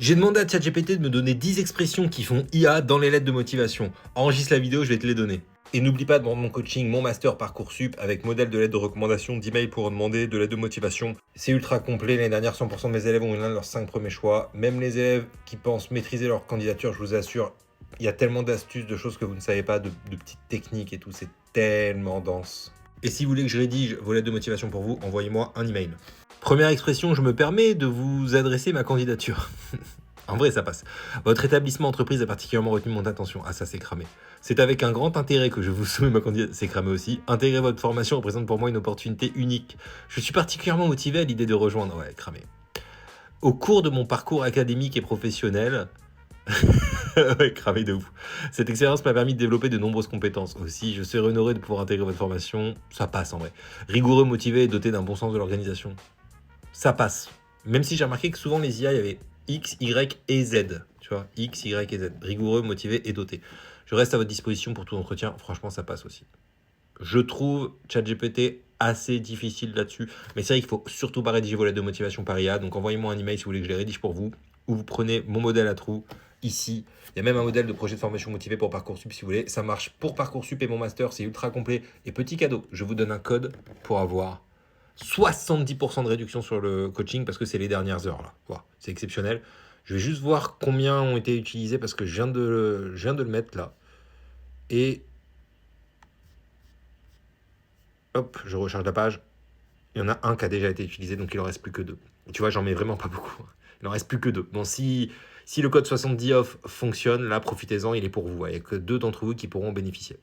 J'ai demandé à ChatGPT de me donner 10 expressions qui font IA dans les lettres de motivation. Enregistre la vidéo, je vais te les donner. Et n'oublie pas de prendre mon coaching, mon master Parcoursup avec modèle de lettre de recommandation, d'email pour demander de l'aide de motivation. C'est ultra complet. L'année dernière, 100% de mes élèves ont eu l'un de leurs 5 premiers choix. Même les élèves qui pensent maîtriser leur candidature, je vous assure, il y a tellement d'astuces, de choses que vous ne savez pas, de petites techniques et tout. C'est tellement dense. Et si vous voulez que je rédige vos lettres de motivation pour vous, envoyez-moi un email. Première expression, je me permets de vous adresser ma candidature. En vrai, ça passe. Votre établissement entreprise a particulièrement retenu mon attention. Ah, ça, c'est cramé. C'est avec un grand intérêt que je vous soumets ma candidature. C'est cramé aussi. Intégrer votre formation représente pour moi une opportunité unique. Je suis particulièrement motivé à l'idée de rejoindre. Ouais, cramé. Au cours de mon parcours académique et professionnel, ouais, cramé de ouf. Cette expérience m'a permis de développer de nombreuses compétences. Aussi, je serais honoré de pouvoir intégrer votre formation. Ça passe en vrai. Rigoureux, motivé et doté d'un bon sens de l'organisation. Ça passe. Même si j'ai remarqué que souvent les IA, il y avait X, Y et Z. Tu vois, X, Y et Z. Rigoureux, motivé et doté. Je reste à votre disposition pour tout entretien. Franchement, ça passe aussi. Je trouve ChatGPT assez difficile là-dessus. Mais c'est vrai qu'il faut surtout pas rédiger vos lettres de motivation par IA. Donc envoyez-moi un email si vous voulez que je les rédige pour vous. Ou vous prenez mon modèle à trous ici. Il y a même un modèle de projet de formation motivé pour Parcoursup si vous voulez. Ça marche pour Parcoursup et mon master. C'est ultra complet. Et petit cadeau, je vous donne un code pour avoir 70% de réduction sur le coaching parce que c'est les dernières heures là. Voilà, c'est exceptionnel. Je vais juste voir combien ont été utilisés parce que je viens de le mettre là. Et hop, je recharge la page. Il y en a un qui a déjà été utilisé, donc il en reste plus que deux. Et tu vois, j'en mets vraiment pas beaucoup. Il en reste plus que deux. Bon, si le code 70 off fonctionne, là, profitez-en, il est pour vous. Il n'y a que deux d'entre vous qui pourront en bénéficier.